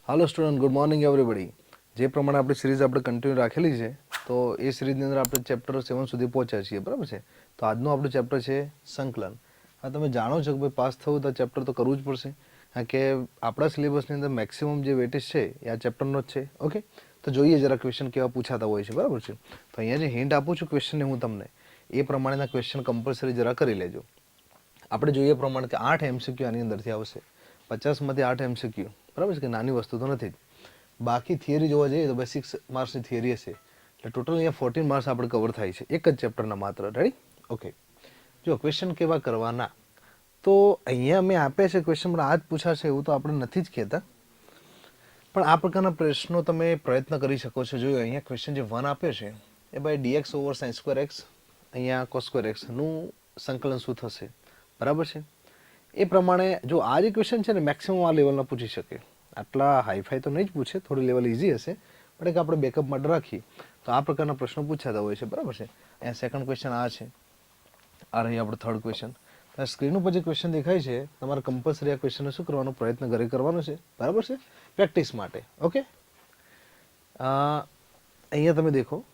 હાલો student, good morning everybody. જે પ્રમાણે આપણી સિરીઝ આપણે કન્ટિન્યુ રાખેલી છે, તો એ સિરીઝની અંદર આપણે ચેપ્ટર 7 સુધી પહોંચ્યા છીએ, બરાબર છે. તો આજનું આપણું ચેપ્ટર છે સંકલન. હા, તમે જાણો છો કે ભાઈ પાસ થવું તો ચેપ્ટર તો કરવું જ પડશે, કારણ કે આપણા સિલેબસની અંદર મેક્સિમમ જે વેટેજ છે એ આ ચેપ્ટરનો જ છે. ઓકે, તો જોઈએ જરા ક્વેશ્ચન કેવા પૂછાતા હોય છે, બરાબર છે. તો અહીંયા જે હિન્ટ આપું છું ક્વેશ્ચનને હું તમને, એ પ્રમાણેના ક્વેશ્ચન કમ્પલસરી જરા કરી લેજો. આપણે જોઈએ પ્રમાણે કે 8 MCQ આની અંદરથી આવશે, 50માંથી 8 MCQ, બરાબર છે, કે નાની વસ્તુ તો નથી જ. બાકી થિયરી જોવા જઈએ તો ભાઈ 6 માર્ક્સની થિયરી હશે, એટલે ટોટલ અહીંયા 14 માર્ક્સ આપણે કવર થાય છે એક જ ચેપ્ટરના માત્ર. રેડી? ઓકે, જો ક્વેશ્ચન કેવા કરવાના, તો અહીંયા મેં આપ્યા છે ક્વેશ્ચન, પણ આ જ પૂછાશે એવું તો આપણે નથી જ કહેતા, પણ આ પ્રકારના પ્રશ્નો તમે પ્રયત્ન કરી શકો છો. જો અહીંયા ક્વેશ્ચન જે 1 આપ્યો છે એ ભાઈ dx over sin square x, અહીંયા cos સ્ક્વેર એક્સનું સંકલન શું થશે, બરાબર છે. એ પ્રમાણે જો આ જે ક્વેશ્ચન છે ને મેક્સિમમ આ લેવલના પૂછી શકે, આટલા હાઈફાઈ તો નહીં જ પૂછે, થોડી લેવલ ઇઝી હશે, પણ એક આપણે બેકઅપ માટે રાખી તો આ પ્રકારના પ્રશ્નો પૂછાતા હોય છે, બરાબર છે. અહીંયા સેકન્ડ ક્વેશ્ચન આ છે, આ રહી આપણે થર્ડ ક્વેશ્ચન. સ્ક્રીન ઉપર જે ક્વેશ્ચન દેખાય છે, તમારે કમ્પલસરી આ ક્વેશ્ચનને શું કરવાનો પ્રયત્ન ઘરે કરવાનો છે, બરાબર છે, પ્રેક્ટિસ માટે. ઓકે, અહીંયા તમે દેખો,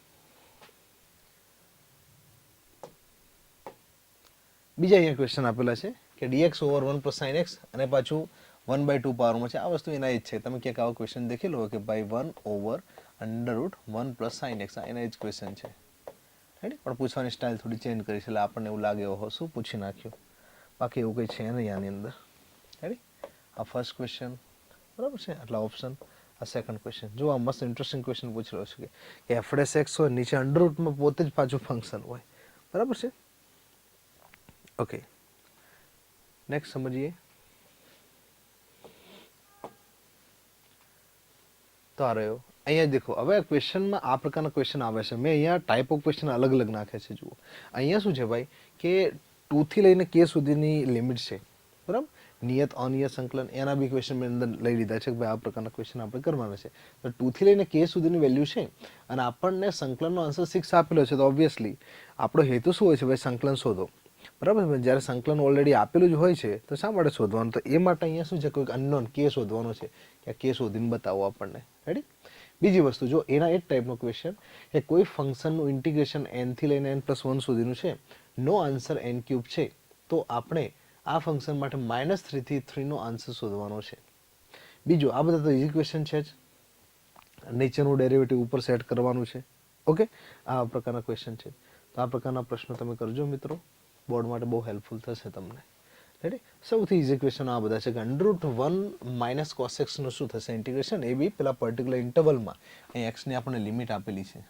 બીજા અહીંયા ક્વેશ્ચન આપેલા છે કે dx over 1 plus sine x અને પાછું 1/2 પાવરમાં છે. આ વસ્તુ એના જ છે. તમે ક્યાંક આવો ક્વેશ્ચન દેખેલો હોય કે ભાઈ 1 over under route 1 plus sine x, એના જ ક્વેશ્ચન છે. રાઈટ? પણ પૂછવાની સ્ટાઇલ થોડી ચેન્જ કરી છે, એટલે આપણને એવું લાગે ઓહો શું પૂછી નાખ્યું, બાકી એવું કંઈ છે નહીં આની અંદર. રાઈટ? આ ફર્સ્ટ ક્વેશ્ચન, બરાબર છે, આટલા ઓપ્શન. આ સેકન્ડ ક્વેશ્ચન, જો આ મસ્ત ઇન્ટરેસ્ટિંગ ક્વેશ્ચન પૂછેલો છે કે એફડેસ એક્સ હોય, નીચે અંડર રૂટમાં પોતે જ પાછું ફંક્શન હોય, બરાબર છે. ઓકે, નેક્સ્ટ સમજીએ. તો આ રહ્યો, અહીંયા દેખો, હવે ક્વેશ્ચનમાં આ પ્રકારના ક્વેશ્ચન આવે છે. મેં અહીંયા ટાઈપ ઓફ ક્વેશ્ચન અલગ અલગ નાખે છે. જુઓ, અહીંયા શું છે ભાઈ કે 2 થી લઈને k સુધીની લિમિટ છે, બરાબર. નિયત અનિયત સંકલન એના બી ક્વેશ્ચન મેં અંદર લઈ લીધા છે કે ભાઈ આ પ્રકારના ક્વેશ્ચન આપણે કરવાના છે. તો 2 થી લઈને k સુધીની વેલ્યુ છે અને આપણને સંકલનનો આન્સર 6 આપેલો છે, તો ઓબ્વિયસલી આપણો હેતુ શું હોય છે ભાઈ, સંકલન શોધો, બરાબર. જ્યારે સંકલન ઓલરેડી આપેલું જ હોય છે તો શા માટે શોધવાનું, તો એ માટે અહીંયા શું છે, કોઈક અનનોન કે શોધવાનો છે કે આ કે શોધીને બતાવો આપણને. રેડી? બીજી વસ્તુ, જો એના એ જ ટાઈપનો ક્વેશ્ચન કે કોઈ ફંક્શનનું ઇન્ટિગ્રેશન n થી લઈને n+1 સુધીનું છે, નો આન્સર n³ છે, તો આપણે આ ફંક્શન માટે -3 થી 3 નો આન્સર શોધવાનો છે. બીજું, આ બધા તો ઇઝી ક્વેશ્ચન છે જ, નીચેનું ડેરિવેટિવ ઉપર સેટ કરવાનું છે. ઓકે, આ પ્રકારના ક્વેશ્ચન છે. તો આ પ્રકારના પ્રશ્નો તમે કરજો મિત્રો, બોર્ડ માટે બહુ હેલ્પફુલ થશે તમને. રેડી? સૌથી ઇઝી ક્વેશ્ચન આ બધા છે કે √1 - cos x નું શું થશે ઇન્ટિગ્રેશન, એ બી પેલા પર્ટિક્યુલર ઇન્ટરવલમાં. અહીં x ની આપણને લિમિટ આપેલી છે,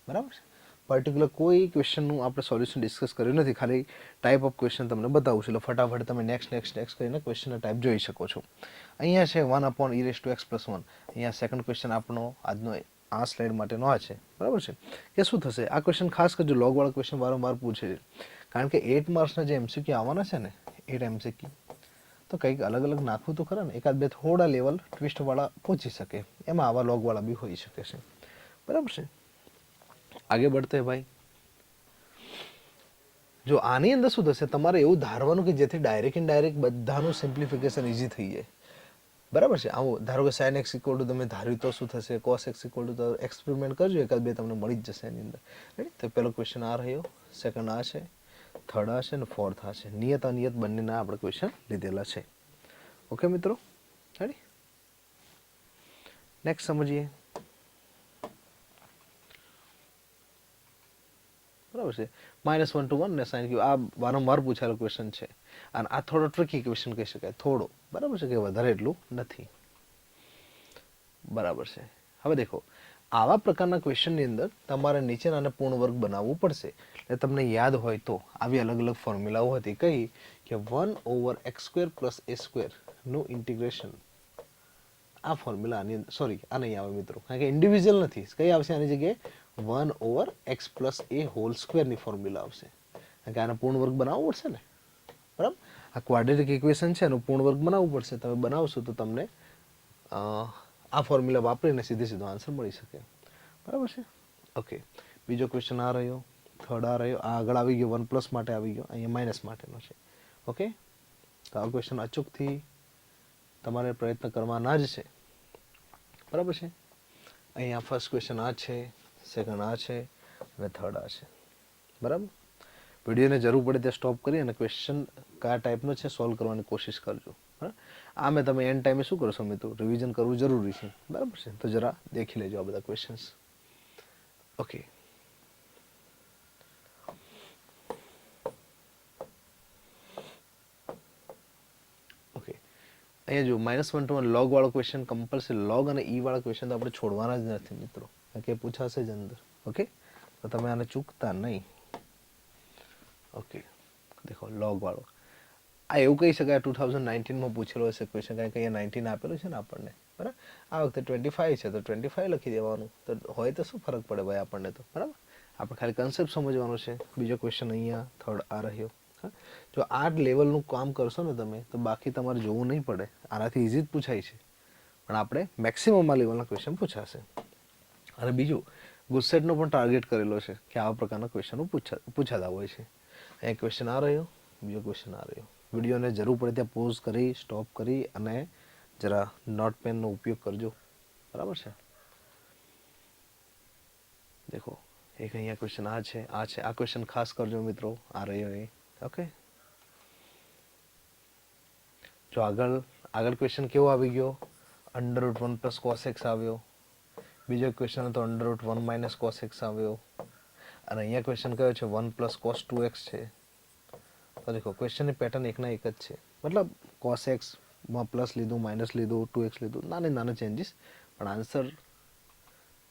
બરાબર છે. પર્ટિક્યુલર કોઈ ક્વેશ્ચનનું આપણે સોલ્યુશન ડિસ્કસ કર્યું નથી, ખાલી ટાઈપ ઓફ ક્વેશ્ચન તમને બતાવું છું, એટલે ફટાફટ તમે નેક્સ્ટ કરીને ક્વેશ્ચનના ટાઈપ જોઈ શકો છો. અહીંયા છે 1/e⁻x+1. અહીંયા સેકન્ડ ક્વેશ્ચન આપણો આજનો આ સ્લાઇડ માટેનો આ છે, બરાબર છે. કે શું થશે આ ક્વેશ્ચન, ખાસ કરજો, લોગવાળા ક્વેશ્ચન વારંવાર પૂછે છે, કારણ કે 8 માર્ક્સના જે MCQ આવવાના છે ને, 8 MCQ, તો કંઈક અલગ અલગ નાખવું તો ખરા ને, એકાદ બે થોડા લેવલ ટ્વિસ્ટવાળા પહોંચી શકે, એમાં આવા લોગવાળા બી હોઈ શકે છે, બરાબર છે. આગે બઢતે ભાઈ, જો આની અંદર શું થશે, તમારે એવું ધારવાનું કે જેથી ડાયરેક્ટ ઇનડાયરેક્ટ બધાનું સિમ્પ્લિફિકેશન ઇઝી થઈ જાય, બરાબર છે. આવું ધારો કે sin x = તમે ધાર્યું તો શું થશે, cos x = તો એક્સપેરિમેન્ટ કરજો, એકાદ બે તમને મળી જ જશે એની અંદર. રાઈટ? તો પેલો ક્વેશ્ચન આ રહ્યો, સેકન્ડ આ છે, થર્ડ આ છે અને ફોર્થ આ છે. નિયત અનિયત બંનેના આપણે ક્વેશ્ચન લીધેલા છે. ઓકે મિત્રો, રેડી? નેક્સ્ટ સમજીએ. બરાબર છે, -1 to 1 ને sin ક્યુ, આ વારંવાર પૂછાયેલો ક્વેશ્ચન છે, અને આ થોડો ટ્રિકી ક્વેશ્ચન કહી શકાય, થોડો, બરાબર છે, કે વધારે એટલું નથી, બરાબર છે. હવે દેખો, આવા પ્રકારના ક્વેશ્ચનની અંદર તમારે નીચેના અને પૂર્ણ વર્ગ બનાવવું પડશે. એટલે તમને યાદ હોય તો આવી અલગ અલગ ફોર્મ્યુલાઓ હતી, કઈ કે 1/x² + a² નું ઇન્ટિગ્રેશન. આ ફોર્મ્યુલા આની અંદર, સોરી, આ નહીં આવે મિત્રો, કારણ કે ઇન્ડિવિજ્યુઅલ નથી. કઈ આવશે આની જગ્યાએ, 1/x + a² ની ફોર્મ્યુલા આવશે, કારણ કે આને પૂર્ણ વર્ગ બનાવવો પડશે ને, બરાબર. આ ક્વાડ્રેટિક ઇક્વેશન છે, એનું પૂર્ણ વર્ગ બનાવવું પડશે. તમે બનાવશો તો તમને આ ફોર્મ્યુલા વાપરીને સીધો આન્સર મળી શકે, બરાબર છે. ઓકે, બીજો ક્વેશ્ચન આ રહ્યો, થર્ડ આ રહ્યો, આ આગળ આવી ગયો 1+ માટે આવી ગયો, અહીંયા માઇનસ માટેનો છે. ઓકે, તો આ ક્વેશ્ચન અચૂકથી તમારે પ્રયત્ન કરવાના જ છે. બરાબર છે. અહીંયા ફર્સ્ટ ક્વેશ્ચન આ છે, સેકન્ડ આ છે અને થર્ડ આ છે. બરાબર. વિડીયોને જરૂર પડે ત્યાં સ્ટોપ કરી અને ક્વેશ્ચન કયા ટાઈપનો છે સોલ્વ કરવાની કોશિશ કરજો. બરાબર. આ મેં તમે એન્ડ ટાઈમે શું કરશો મિત્રો, રિવિઝન કરવું જરૂરી છે. બરાબર છે. તો જરા દેખી લેજો આ બધા ક્વેશ્ચન્સ. ઓકે. ઓકે, અહીંયા જો -1 to 1 લોગ વાળો ક્વેશ્ચન કમ્પલસરી, લોગ અને ઈ વાળા ક્વેશ્ચન તો આપણે છોડવાના જ નથી મિત્રો, કે પૂછાશે જ અંદર. ઓકે, તો તમે આને ચૂકતા નહીં. ઓકે, દેખો લોગ વાળો આ એવું કહી શકાય 2019માં પૂછેલો હશે ક્વેશ્ચન, કારણ કે અહીંયા 19 આપેલું છે ને આપણને. બરાબર. આ વખતે 25 છે તો 25 લખી દેવાનું, તો હોય તો શું ફરક પડે ભાઈ આપણને તો. બરાબર. આપણે ખાલી કન્સેપ્ટ સમજવાનો છે. બીજો ક્વેશ્ચન અહીંયા થર્ડ આ રહ્યો. જો આ લેવલનું કામ કરશો ને તમે તો બાકી તમારે જોવું નહીં પડે, આનાથી ઇઝી જ પૂછાય છે, પણ આપણે મેક્સિમમ લેવલના ક્વેશ્ચન પૂછાશે. અને બીજું ગુસ્સેટનો પણ ટાર્ગેટ કરેલો છે કે આવા પ્રકારના ક્વેશ્ચનો પૂછાતા હોય છે. અહીંયા ક્વેશ્ચન આ રહ્યો, બીજો ક્વેશ્ચન આ રહ્યો. વિડીયોને જરૂર પડે ત્યાં પોઝ કરી, સ્ટોપ કરી અને જરા નોટ પેનનો ઉપયોગ કરજો. બરાબર છે. દેખો એક અહીંયા ક્વેશ્ચન આ છે, આ છે. આ ક્વેશ્ચન ખાસ કરજો મિત્રો, આ રહ્યો એ. ઓકે, જો આગળ ક્વેશ્ચન કેવો આવી ગયો, √1 + cos x આવ્યો. બીજો ક્વેશ્ચન હતો √1 - cos x આવ્યો. અને અહીંયા ક્વેશ્ચન કયો છે 1 + cos 2x છે. તો દેખો ક્વેશ્ચનની પેટર્ન એકના એક જ છે, મતલબ cos x માં પ્લસ લીધું, માઇનસ લીધું, 2x લીધું, નાના ચેન્જીસ, પણ આન્સર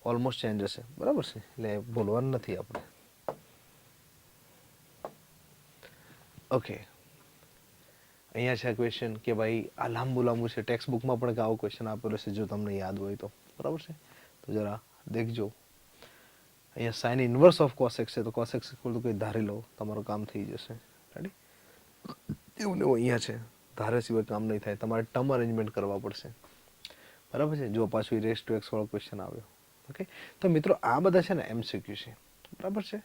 ઓલમોસ્ટ ચેન્જ હશે. બરાબર છે, એટલે બોલવાનું નથી આપણે. ઓકે, અહીંયા છે ક્વેશ્ચન કે ભાઈ આ લાંબુ છે, ટેક્સ્ટ બુકમાં પણ આવો ક્વેશ્ચન આપેલો છે જો તમને યાદ હોય તો. બરાબર છે, તો જરા દેખજો. અહીંયા sine inverse of cos x છે, તો cos x = કંઈ ધારી લો, તમારું કામ થઈ જશે. રેડી. એવું ને અહીંયા છે, ધારે સિવાય કામ નહીં થાય, તમારે ટર્મ અરેન્જમેન્ટ કરવા પડશે. બરાબર છે. જો પાછું e⁻x વાળો ક્વેશ્ચન આવ્યો. ઓકે, તો મિત્રો આ બધા છે ને MCQ છે. બરાબર છે.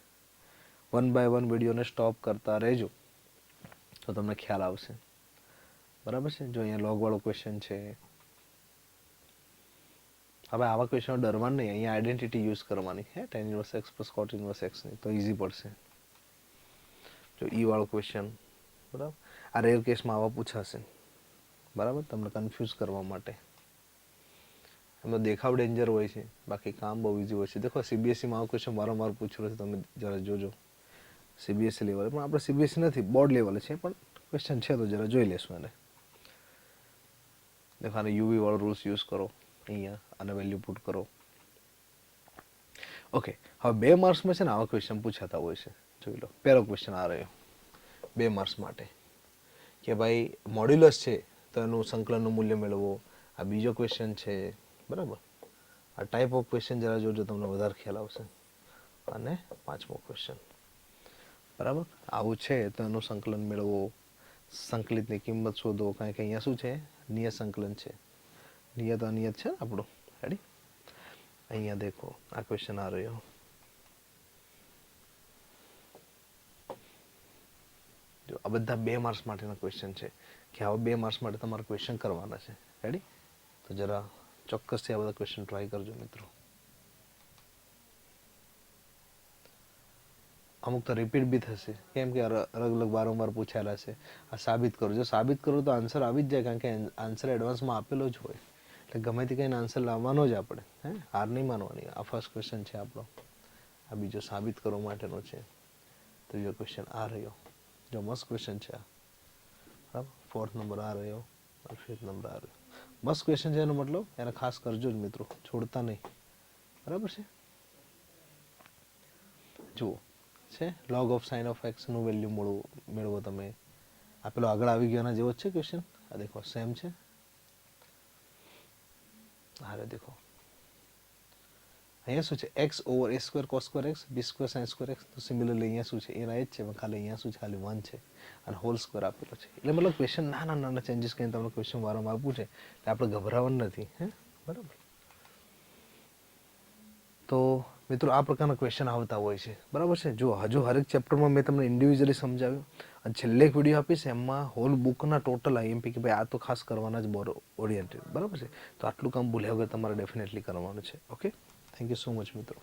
1 by 1 વિડીયોને સ્ટોપ કરતા રહેજો તો તમને ખ્યાલ આવશે. બરાબર છે. જો અહીંયા લોગ વાળો ક્વેશ્ચન છે. હવે આવા ક્વેશ્ચનો ડરવાનું નહીં, અહીંયા આઈડેન્ટિટી યુઝ કરવાની હે, tan inverse x + cot inverse x ની, તો ઇઝી પડશે. જો ઈ વાળો ક્વેશ્ચન, બરાબર, આ રેર કેસમાં આવા પૂછાશે. બરાબર, તમને કન્ફ્યુઝ કરવા માટે. એમાં દેખાવ ડેન્જર હોય છે, બાકી કામ બહુ ઇઝી હોય છે. દેખો CBSEમાં આવો ક્વેશ્ચન વારંવાર પૂછેલો છે, તમે જરા જોજો. CBSE લેવલે, પણ આપણે CBSE નથી, બોર્ડ લેવલે છે, પણ ક્વેશ્ચન છે તો જરા જોઈ લેશું એને. દેખો આને UV વાળો રૂલ્સ યુઝ કરો અહીંયા અને વેલ્યુ પુટ કરો. ઓકે, હવે 2 માર્ક્સમાં છે ને આવા ક્વેશ્ચન પૂછાતા હોય છે. જોઈ લો, પહેલો ક્વેશ્ચન આ રહ્યો 2 માર્ક્સ માટે, કે ભાઈ મોડ્યુલસ છે તો એનું સંકલનનું મૂલ્ય મેળવો. આ બીજો ક્વેશ્ચન છે. બરાબર. આ ટાઈપ ઓફ ક્વેશ્ચન જરા જોજો, તમને વધારે ખ્યાલ આવશે. અને 5મો ક્વેશ્ચન. બરાબર, આવું છે તો એનું સંકલન મેળવો, સંકલિતની કિંમત શોધો. કારણ કે અહીંયા શું છે, નિયત સંકલન છે. નિયત અનિયત છે આપણું. રેડી. અહીંયા દેખો આ ક્વેશ્ચન આ રહ્યો. જો આ બધા 2 માર્ક્સ માટેના ક્વેશ્ચન છે, કે આવા 2 માર્ક્સ માટે તમારે ક્વેશ્ચન કરવાના છે. રેડી. તો જરા ચોક્કસથી આ બધા ક્વેશ્ચન ટ્રાય કરજો મિત્રો. અમુક તો રિપીટ બી થશે, કેમ કે અલગ અલગ વારંવાર પૂછાયેલા છે. આ સાબિત કરો, જો સાબિત કરો તો આન્સર આવી જ જાય, કારણ કે આન્સર એડવાન્સમાં આપેલો જ હોય, એટલે ગમે તે કંઈ આન્સર લાવવાનો જ આપણે. હાર નહીં માનવાની. આ ફર્સ્ટ ક્વેશ્ચન છે આપણો. આ બીજો સાબિત કરવા માટેનો છે. ત્રીજો ક્વેશ્ચન આ રહ્યો. જો મસ્ત ક્વેશ્ચન છે આ. બરાબર. 4th નંબર આ રહ્યો, 5th નંબર આ રહ્યો. મસ્ત ક્વેશ્ચન છે, એનો મતલબ એને ખાસ કરજો જ મિત્રો, છોડતા નહીં. બરાબર છે. જુઓ છે log of sin of x નું વેલ્યુ મેળવો તમે. આપેલો આગળ આવી ગયો એના જેવો જ છે ક્વેશ્ચન. આ દેખો સેમ છે. હારે દેખો અહીંયા શું છે, x/a² cos² x b² sin² x. તો સિમિલરલી અહીંયા શું છે, એ રાઈટ છે, પણ ખાલી અહીંયા શું છે, ખાલી 1 છે અને હોલ સ્ક્વેર આપેલો છે. એટલે મતલબ ક્વેશ્ચન નાના ચેન્જીસ કરીને તમને ક્વેશ્ચન વારંવાર પૂછે એટલે આપણે ગભરાવાનું નથી. બરાબર. તો મિત્રો આ પ્રકારના ક્વેશ્ચન આવતા હોય છે. બરાબર છે. જો હજુ હરેક ચેપ્ટરમાં મેં તમને ઇન્ડિવિજ્યુઅલી સમજાવ્યું. અને છેલ્લે એક વિડીયો આપીશ એમાં હોલ બુકના ટોટલ આઈએમપી કે ભાઈ આ તો ખાસ કરવાના જ બોર ઓરિએન્ટેડ, બરાબર છે. તો આટલું કામ ભૂલ્યા વગર તમારે ડેફિનેટલી કરવાનું છે. Okay, thank you so much મિત્રો.